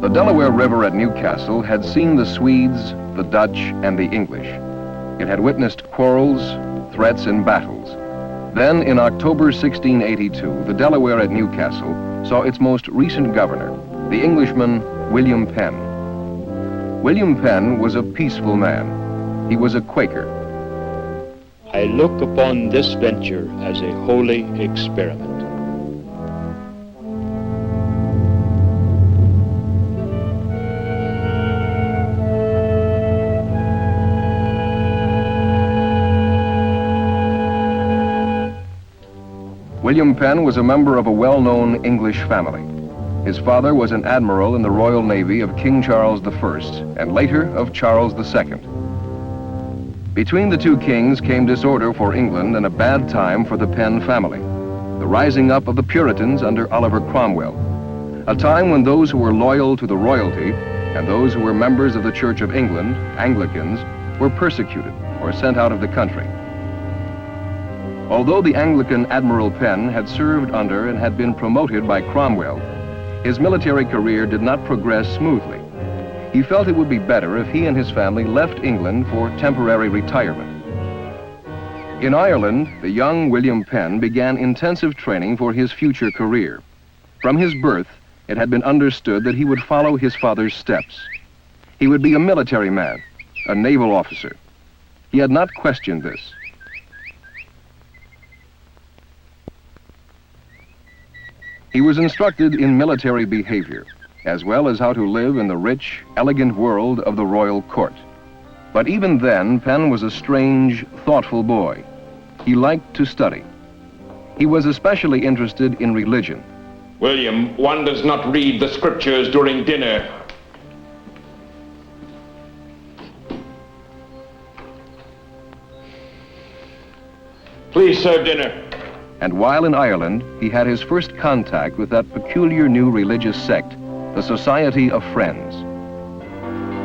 The Delaware River at Newcastle had seen the Swedes, the Dutch, and the English. It had witnessed quarrels, threats, and battles. Then, in October 1682, the Delaware at Newcastle saw its most recent governor, the Englishman William Penn. William Penn was a peaceful man. He was a Quaker. I look upon this venture as a holy experiment. William Penn was a member of a well-known English family. His father was an admiral in the Royal Navy of King Charles I and later of Charles II. Between the two kings came disorder for England and a bad time for the Penn family, the rising up of the Puritans under Oliver Cromwell, a time when those who were loyal to the royalty and those who were members of the Church of England, Anglicans, were persecuted or sent out of the country. Although the Anglican Admiral Penn had served under and had been promoted by Cromwell, his military career did not progress smoothly. He felt it would be better if he and his family left England for temporary retirement. In Ireland, the young William Penn began intensive training for his future career. From his birth, it had been understood that he would follow his father's steps. He would be a military man, a naval officer. He had not questioned this. He was instructed in military behavior, as well as how to live in the rich, elegant world of the royal court. But even then, Penn was a strange, thoughtful boy. He liked to study. He was especially interested in religion. William, one does not read the scriptures during dinner. Please serve dinner. And while in Ireland, he had his first contact with that peculiar new religious sect, the Society of Friends.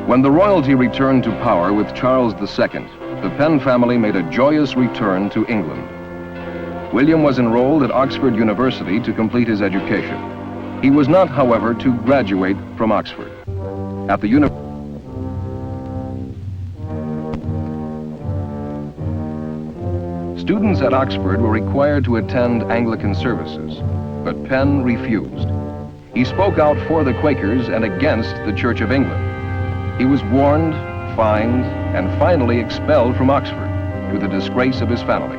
When the royalty returned to power with Charles II, the Penn family made a joyous return to England. William was enrolled at Oxford University to complete his education. He was not, however, to graduate from Oxford. At the university, students at Oxford were required to attend Anglican services, but Penn refused. He spoke out for the Quakers and against the Church of England. He was warned, fined, and finally expelled from Oxford, to the disgrace of his family.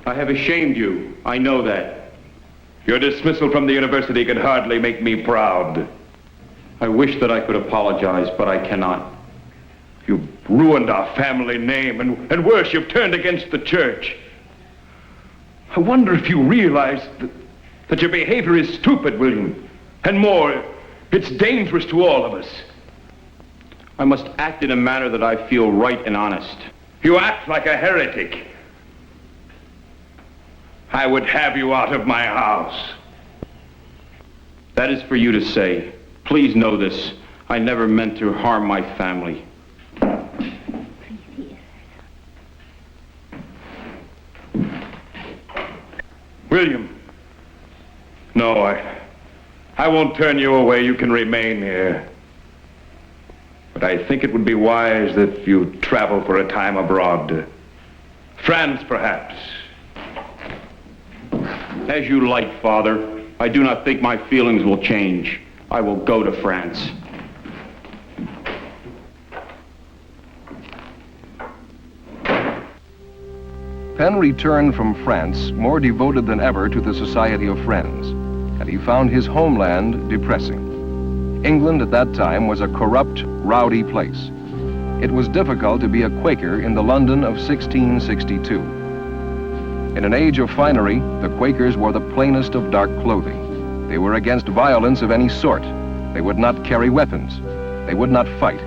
I have ashamed you, I know that. Your dismissal from the university could hardly make me proud. I wish that I could apologize, but I cannot. You've ruined our family name, and worse, you've turned against the church. I wonder if you realize that your behavior is stupid, William. And more, it's dangerous to all of us. I must act in a manner that I feel right and honest. You act like a heretic. I would have you out of my house. That is for you to say. Please know this. I never meant to harm my family. William. No, I won't turn you away. You can remain here. But I think it would be wise that you travel for a time abroad. France, perhaps. As you like, Father. I do not think my feelings will change. I will go to France. Penn returned from France more devoted than ever to the Society of Friends, and he found his homeland depressing. England at that time was a corrupt, rowdy place. It was difficult to be a Quaker in the London of 1662. In an age of finery, the Quakers wore the plainest of dark clothing. They were against violence of any sort. They would not carry weapons. They would not fight.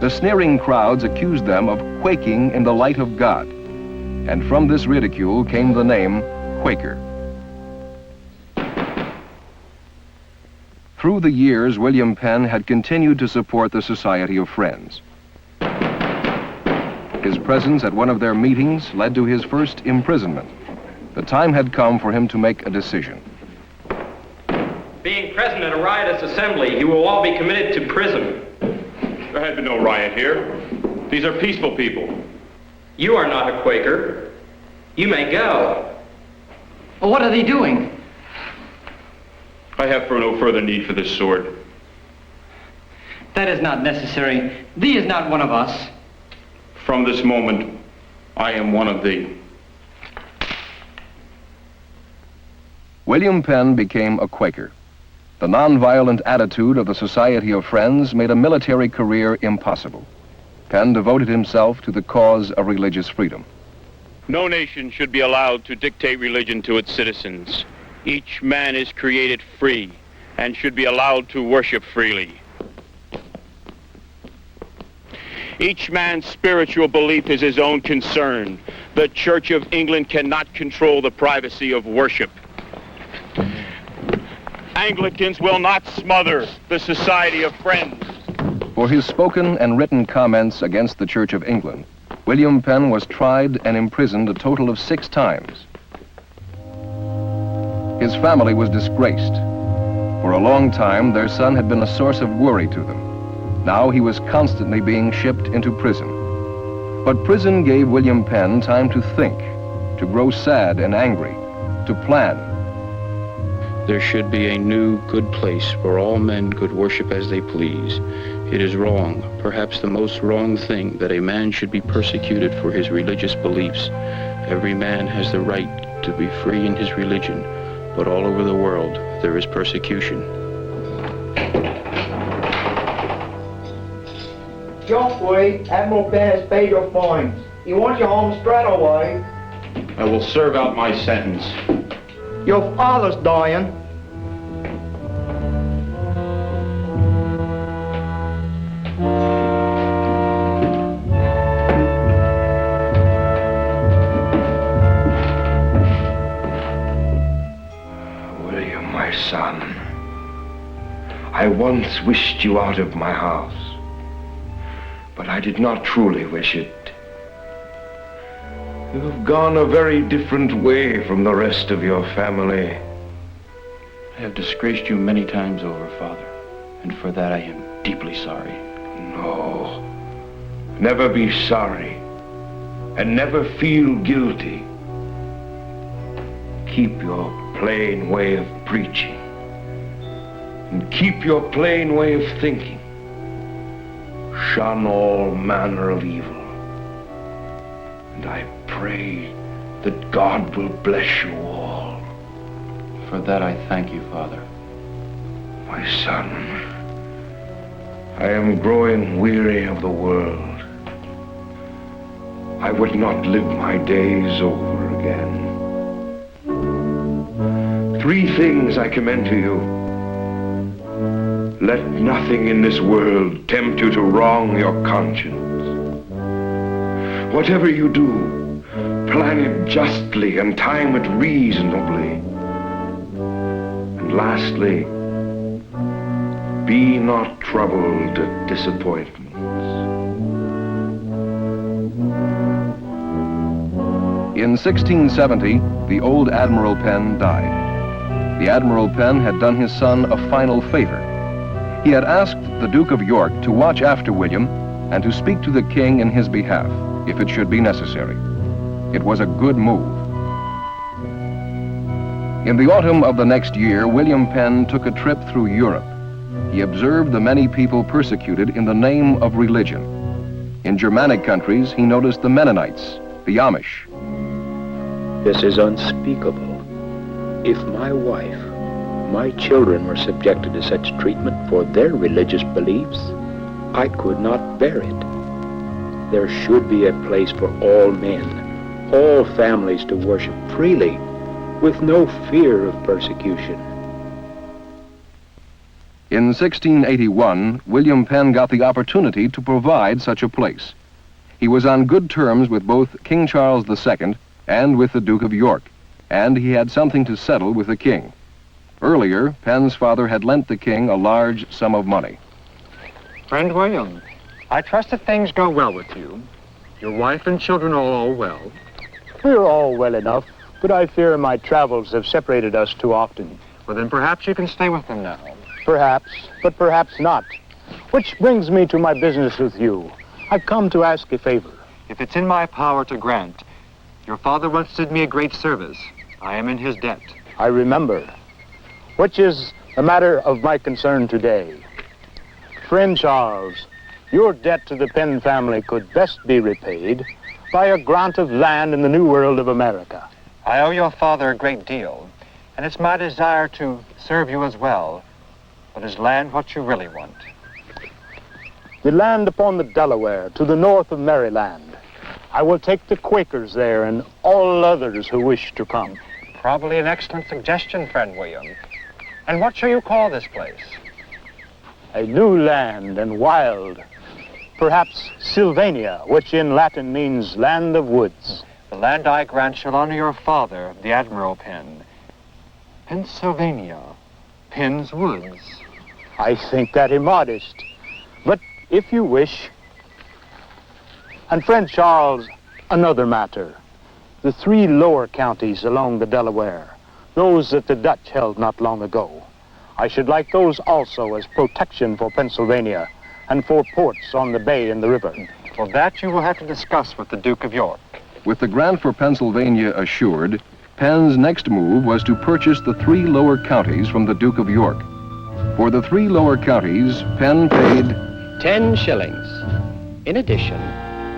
The sneering crowds accused them of quaking in the light of God. And from this ridicule came the name Quaker. Through the years, William Penn had continued to support the Society of Friends. His presence at one of their meetings led to his first imprisonment. The time had come for him to make a decision. Being present at a riotous assembly, you will all be committed to prison. There had been no riot here. These are peaceful people. You are not a Quaker. You may go. Well, what are they doing? I have no further need for this sword. That is not necessary. Thee is not one of us. From this moment, I am one of thee. William Penn became a Quaker. The nonviolent attitude of the Society of Friends made a military career impossible. Penn devoted himself to the cause of religious freedom. No nation should be allowed to dictate religion to its citizens. Each man is created free and should be allowed to worship freely. Each man's spiritual belief is his own concern. The Church of England cannot control the privacy of worship. Anglicans will not smother the Society of Friends. For his spoken and written comments against the Church of England, William Penn was tried and imprisoned a total of 6 times. His family was disgraced. For a long time, their son had been a source of worry to them. Now he was constantly being shipped into prison. But prison gave William Penn time to think, to grow sad and angry, to plan. There should be a new, good place where all men could worship as they please. It is wrong, perhaps the most wrong thing, that a man should be persecuted for his religious beliefs. Every man has the right to be free in his religion, but all over the world there is persecution. Joffrey, Admiral Penn has paid your fines. He wants you home straight away. I will serve out my sentence. Your father's dying. William, my son, I once wished you out of my house, but I did not truly wish it. You have gone a very different way from the rest of your family. I have disgraced you many times over, Father, and for that I am deeply sorry. No, never be sorry, and never feel guilty. Keep your plain way of preaching, and keep your plain way of thinking. Shun all manner of evil. And I pray that God will bless you all. For that I thank you, Father. My son, I am growing weary of the world. I would not live my days over again. 3 things I commend to you. Let nothing in this world tempt you to wrong your conscience. Whatever you do, plan it justly and time it reasonably. And lastly, be not troubled at disappointments. In 1670, the old Admiral Penn died. The Admiral Penn had done his son a final favor. He had asked the Duke of York to watch after William and to speak to the king in his behalf, if it should be necessary. It was a good move. In the autumn of the next year, William Penn took a trip through Europe. He observed the many people persecuted in the name of religion. In Germanic countries, he noticed the Mennonites, the Amish. This is unspeakable. If my wife, my children were subjected to such treatment for their religious beliefs, I could not bear it. There should be a place for all men, all families to worship freely, with no fear of persecution. In 1681, William Penn got the opportunity to provide such a place. He was on good terms with both King Charles II and with the Duke of York, and he had something to settle with the king. Earlier, Penn's father had lent the king a large sum of money. Friend William, I trust that things go well with you. Your wife and children are all well? We're all well enough, but I fear my travels have separated us too often. Well, then perhaps you can stay with them now. Perhaps, but perhaps not. Which brings me to my business with you. I've come to ask a favor. If it's in my power to grant, your father once did me a great service. I am in his debt. I remember, which is a matter of my concern today. Friend Charles, your debt to the Penn family could best be repaid by a grant of land in the New World of America. I owe your father a great deal, and it's my desire to serve you as well. But is land what you really want? The land upon the Delaware, to the north of Maryland. I will take the Quakers there and all others who wish to come. Probably an excellent suggestion, friend William. And what shall you call this place? A new land and wild. Perhaps Sylvania, which in Latin means land of woods. The land I grant shall honor your father, the Admiral Penn. Pennsylvania, Penn's woods. I think that immodest. But if you wish. And friend Charles, another matter. The 3 lower counties along the Delaware, those that the Dutch held not long ago. I should like those also as protection for Pennsylvania and for ports on the bay and the river. Well, that you will have to discuss with the Duke of York. With the grant for Pennsylvania assured, Penn's next move was to purchase the 3 lower counties from the Duke of York. For the 3 lower counties, Penn paid 10 shillings. In addition,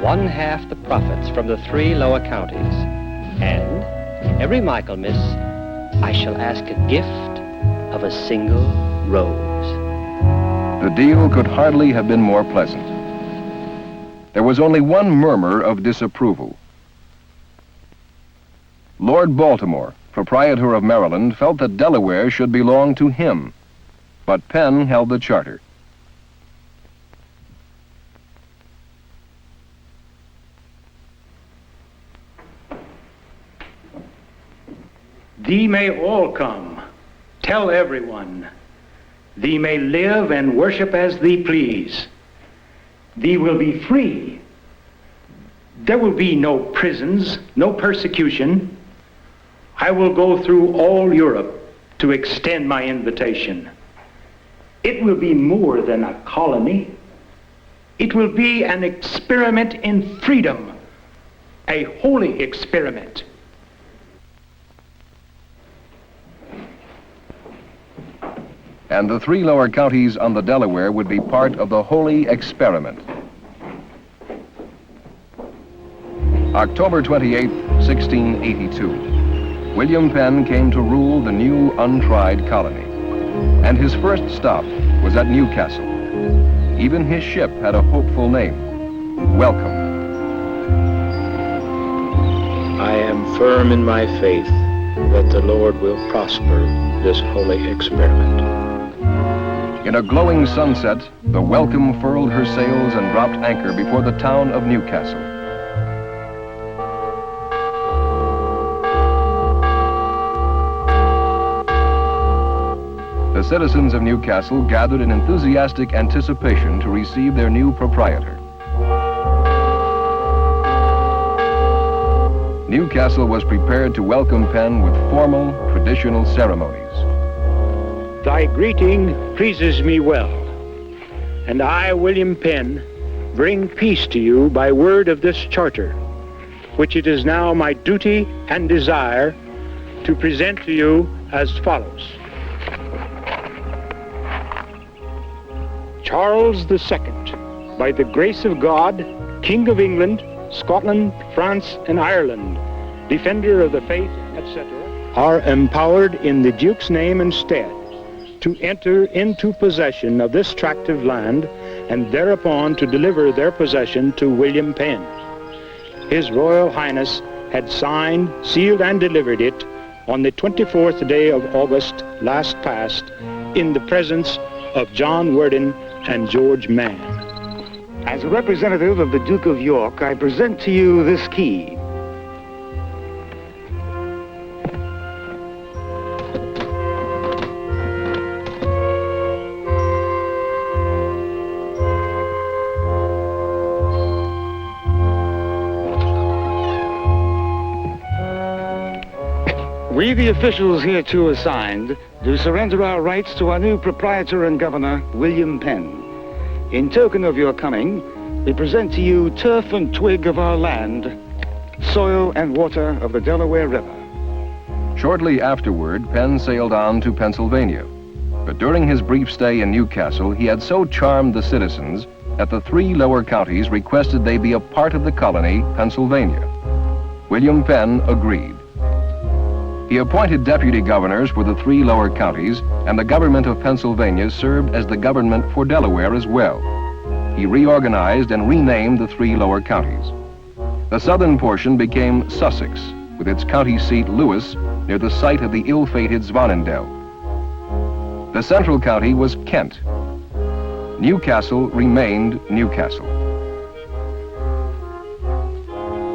1/2 the profits from the 3 lower counties. And every Michaelmas, I shall ask a gift of a single rose. The deal could hardly have been more pleasant. There was only one murmur of disapproval. Lord Baltimore, proprietor of Maryland, felt that Delaware should belong to him, but Penn held the charter. Thee may all come. Tell everyone. Thee may live and worship as thee please. Thee will be free. There will be no prisons, no persecution. I will go through all Europe to extend my invitation. It will be more than a colony. It will be an experiment in freedom, a holy experiment. And the 3 lower counties on the Delaware would be part of the holy experiment. October 28, 1682. William Penn came to rule the new untried colony. And his first stop was at Newcastle. Even his ship had a hopeful name, Welcome. I am firm in my faith that the Lord will prosper this holy experiment. In a glowing sunset, the Welcome furled her sails and dropped anchor before the town of Newcastle. The citizens of Newcastle gathered in enthusiastic anticipation to receive their new proprietor. Newcastle was prepared to welcome Penn with formal, traditional ceremonies. Thy greeting pleases me well, and I, William Penn, bring peace to you by word of this charter, which it is now my duty and desire to present to you as follows. Charles II, by the grace of God, King of England, Scotland, France, and Ireland, defender of the faith, etc., are empowered in the Duke's name and stead to enter into possession of this tract of land and thereupon to deliver their possession to William Penn. His Royal Highness had signed, sealed, and delivered it on the 24th day of August last past in the presence of John Worden and George Mann. As a representative of the Duke of York, I present to you this key. We, the officials hereto assigned, do surrender our rights to our new proprietor and governor, William Penn. In token of your coming, we present to you turf and twig of our land, soil and water of the Delaware River. Shortly afterward, Penn sailed on to Pennsylvania. But during his brief stay in Newcastle, he had so charmed the citizens that the 3 lower counties requested they be a part of the colony, Pennsylvania. William Penn agreed. He appointed deputy governors for the 3 lower counties, and the government of Pennsylvania served as the government for Delaware as well. He reorganized and renamed the 3 lower counties. The southern portion became Sussex, with its county seat Lewis, near the site of the ill-fated Zwanendel. The central county was Kent. Newcastle remained Newcastle.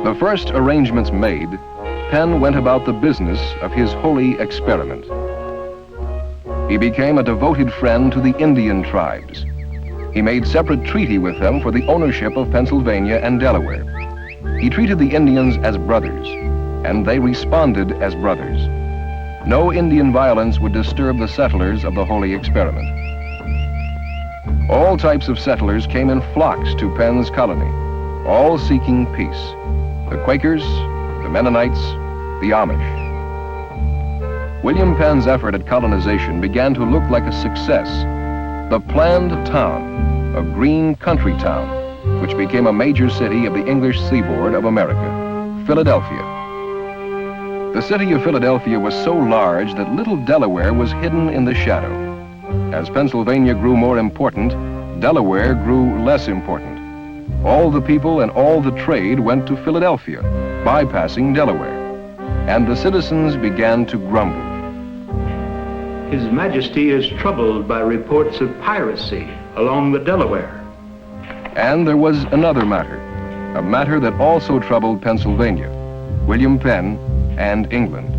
The first arrangements made, Penn went about the business of his holy experiment. He became a devoted friend to the Indian tribes. He made separate treaty with them for the ownership of Pennsylvania and Delaware. He treated the Indians as brothers, and they responded as brothers. No Indian violence would disturb the settlers of the holy experiment. All types of settlers came in flocks to Penn's colony, all seeking peace. The Quakers, the Mennonites, the Amish. William Penn's effort at colonization began to look like a success. The planned town, a green country town, which became a major city of the English seaboard of America, Philadelphia. The city of Philadelphia was so large that little Delaware was hidden in the shadow. As Pennsylvania grew more important, Delaware grew less important. All the people and all the trade went to Philadelphia, bypassing Delaware. And the citizens began to grumble. His Majesty is troubled by reports of piracy along the Delaware. And there was another matter, a matter that also troubled Pennsylvania, William Penn, and England.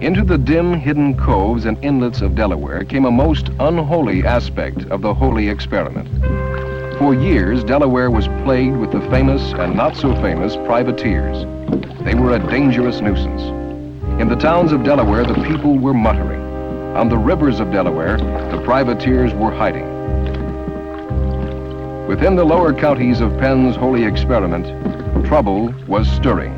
Into the dim, hidden coves and inlets of Delaware came a most unholy aspect of the holy experiment. For years, Delaware was plagued with the famous and not so famous privateers. They were a dangerous nuisance. In the towns of Delaware, the people were muttering. On the rivers of Delaware, the privateers were hiding. Within the lower counties of Penn's holy experiment, trouble was stirring.